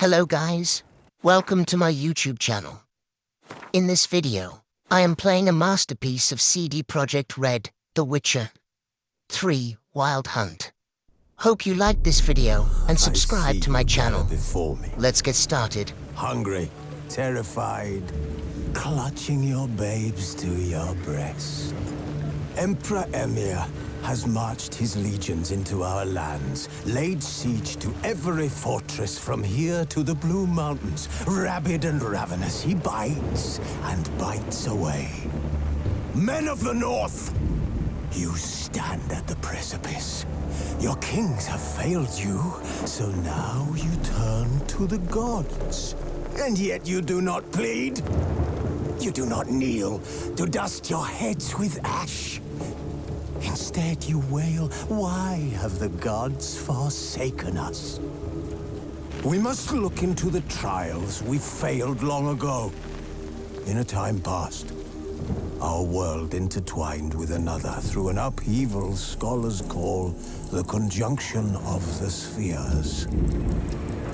Hello guys, welcome to my YouTube channel. In this video, I am playing a masterpiece of CD Projekt Red, The Witcher 3 Wild Hunt. Hope you liked this video and subscribe to my channel. Before me. Let's get started. Hungry, terrified, clutching your babes to your breast. Emperor Emir has marched his legions into our lands, laid siege to every fortress from here to the Blue Mountains. Rabid and ravenous, he bites and bites away. Men of the North, you stand at the precipice. Your kings have failed you, so now you turn to the gods. And yet you do not plead. You do not kneel to dust your heads with ash. Instead, you wail, why have the gods forsaken us? We must look into the trials we failed long ago. In a time past, our world intertwined with another through an upheaval scholars call the conjunction of the spheres.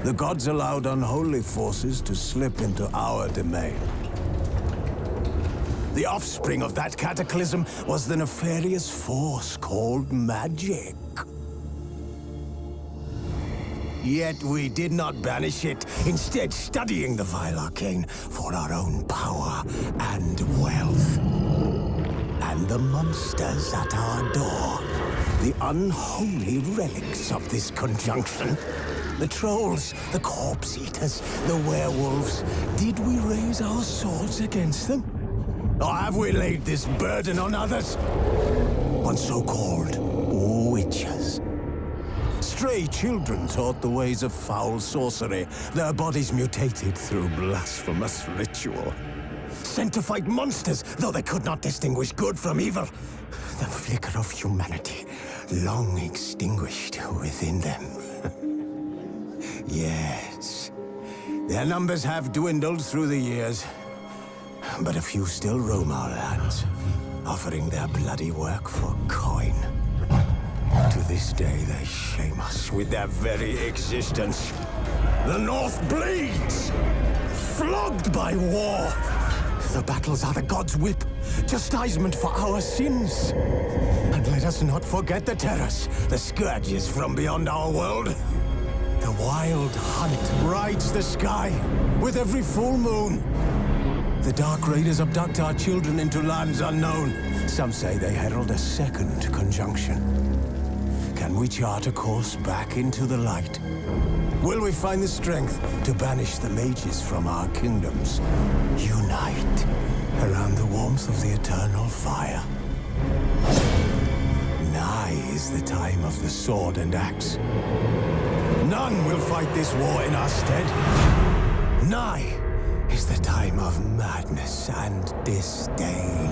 The gods allowed unholy forces to slip into our domain. The offspring of that cataclysm was the nefarious force called magic. Yet we did not banish it, instead studying the vile arcane for our own power and wealth. And the monsters at our door, the unholy relics of this conjunction. The trolls, the corpse eaters, the werewolves. Did we raise our swords against them? Or have we laid this burden on others? On so-called witches. Stray children taught the ways of foul sorcery, their bodies mutated through blasphemous ritual. Sent to fight monsters, though they could not distinguish good from evil. The flicker of humanity, long extinguished within them. Yes, their numbers have dwindled through the years. But a few still roam our lands, offering their bloody work for coin. To this day, they shame us with their very existence. The North bleeds, flogged by war. The battles are the gods' whip, chastisement for our sins. And let us not forget the terrors, the scourges from beyond our world. The wild hunt rides the sky with every full moon. The Dark Raiders abduct our children into lands unknown. Some say they herald a second conjunction. Can we chart a course back into the light? Will we find the strength to banish the mages from our kingdoms? Unite around the warmth of the eternal fire. Nigh is the time of the sword and axe. None will fight this war in our stead. Nigh is the time of madness and disdain.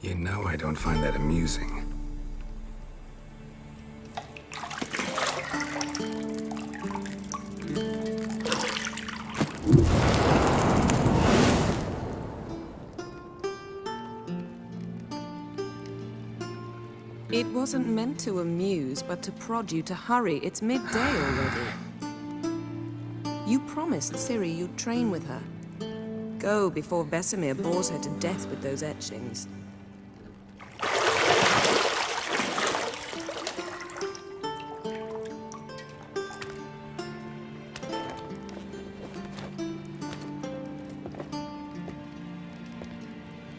You know I don't find that amusing. It wasn't meant to amuse, but to prod you to hurry. It's midday already. You promised Ciri you'd train with her. Go before Vesemir bores her to death with those etchings.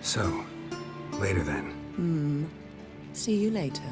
So, later then. See you later.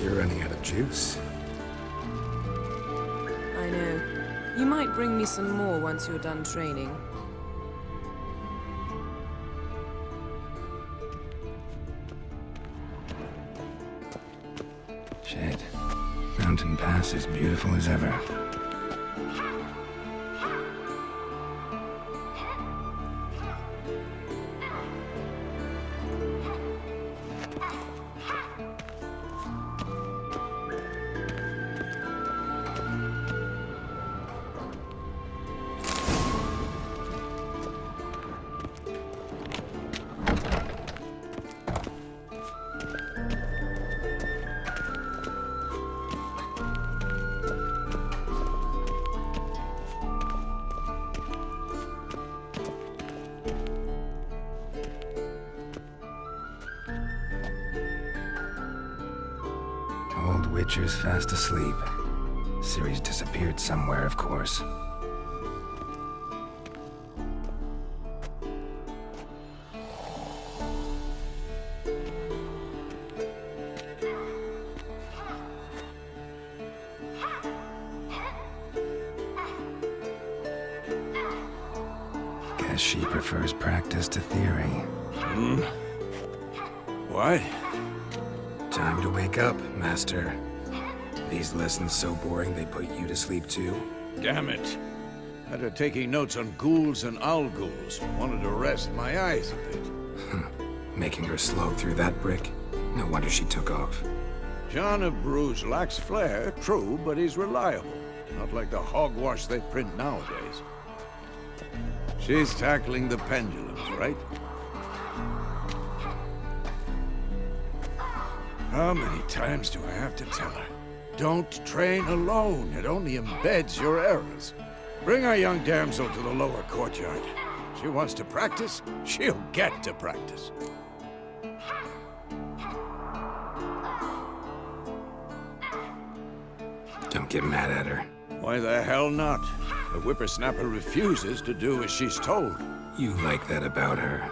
You're running out of juice. I know. You might bring me some more once you're done training. Shit. Mountain Pass is beautiful as ever. Old Witcher's fast asleep. Ciri's disappeared somewhere, of course. Guess she prefers practice to theory. What? Time to wake up, Master. These lessons so boring they put you to sleep too? Damn it. Had her taking notes on ghouls and owl ghouls. Wanted to rest my eyes a bit. Making her slow through that brick? No wonder she took off. John of Bruges lacks flair, true, but he's reliable. Not like the hogwash they print nowadays. She's tackling the pendulums, right? How many times do I have to tell her? Don't train alone. It only embeds your errors. Bring our young damsel to the lower courtyard. She wants to practice, she'll get to practice. Don't get mad at her. Why the hell not? The whippersnapper refuses to do as she's told. You like that about her.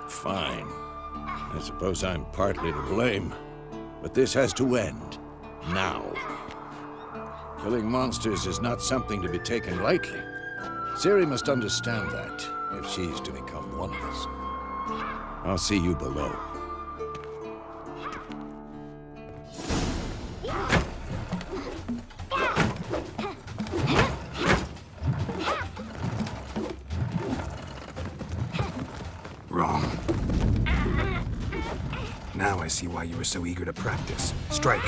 Fine. I suppose I'm partly to blame. But this has to end. Now. Killing monsters is not something to be taken lightly. Ciri must understand that, if she's to become one of us. I'll see you below. I see why you were so eager to practice. Strike!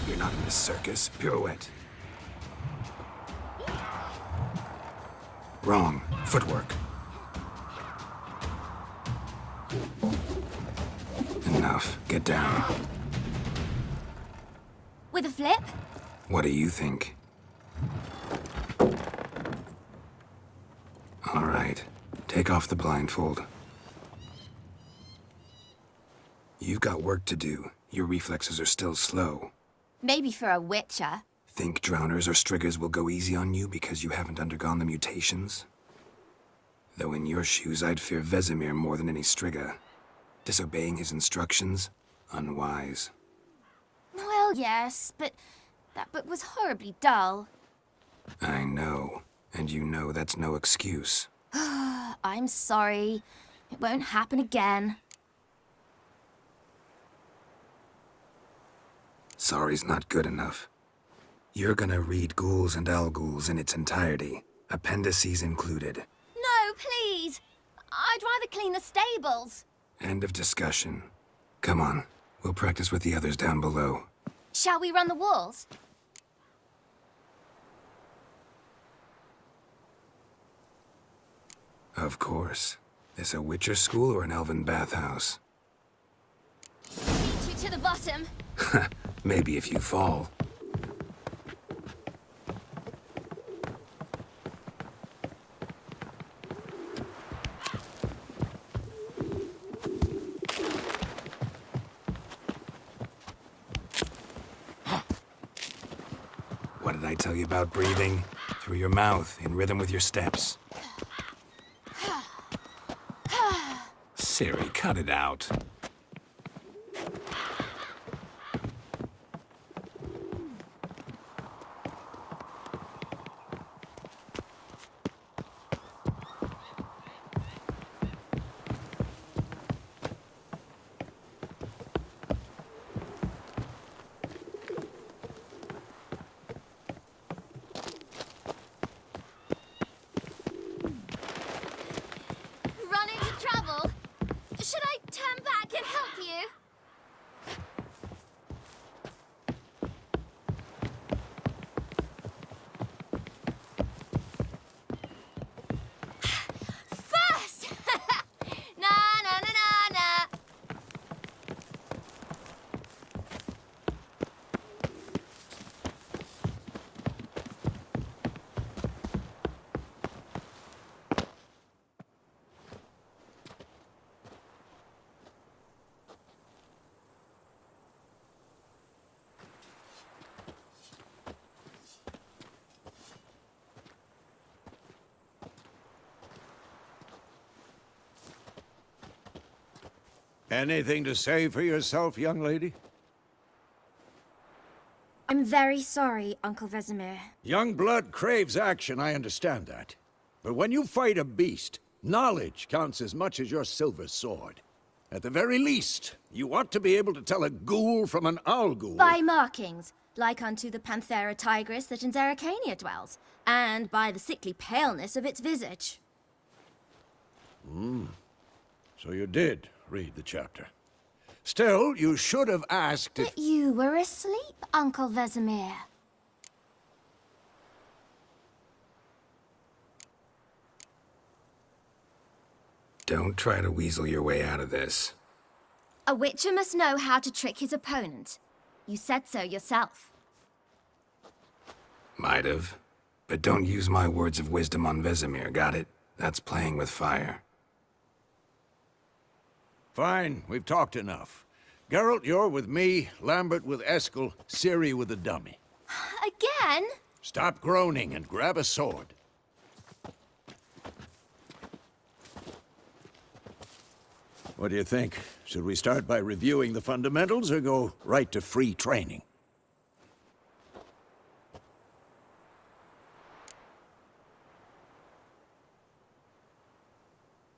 You're not in this circus. Pirouette. Wrong. Footwork. Enough. Get down. With a flip? What do you think? All right. Take off the blindfold. You've got work to do. Your reflexes are still slow. Maybe for a witcher. Think drowners or striggers will go easy on you because you haven't undergone the mutations? Though in your shoes, I'd fear Vesemir more than any strigger. Disobeying his instructions? Unwise. Well, yes, but that book was horribly dull. I know. And you know that's no excuse. I'm sorry. It won't happen again. Sorry's not good enough. You're gonna read Ghouls and Alghouls in its entirety, appendices included. No, please! I'd rather clean the stables. End of discussion. Come on, we'll practice with the others down below. Shall we run the walls? Of course. This a Witcher school or an elven bathhouse? Beat you to the bottom. Maybe if you fall. What did I tell you about breathing? Through your mouth, in rhythm with your steps. Ciri, cut it out. Run into trouble? Should I turn back and help you? First! Na na na na na. Anything to say for yourself, young lady? I'm very sorry, Uncle Vesemir. Young blood craves action, I understand that. But when you fight a beast, knowledge counts as much as your silver sword. At the very least, you ought to be able to tell a ghoul from an Alghoul. By markings, like unto the Panthera tigris that in Zeracania dwells, and by the sickly paleness of its visage. So you did read the chapter. Still, you should have asked if... But you were asleep, Uncle Vesemir. Don't try to weasel your way out of this. A witcher must know how to trick his opponent. You said so yourself. Might have. But don't use my words of wisdom on Vesemir, got it? That's playing with fire. Fine, we've talked enough. Geralt, you're with me, Lambert with Eskel, Ciri with the dummy. Again? Stop groaning and grab a sword. What do you think? Should we start by reviewing the fundamentals or go right to free training?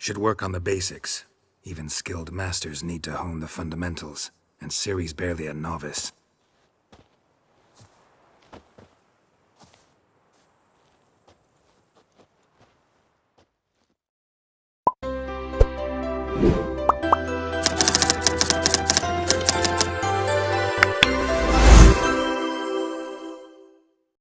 Should work on the basics. Even skilled masters need to hone the fundamentals, and Ciri's barely a novice.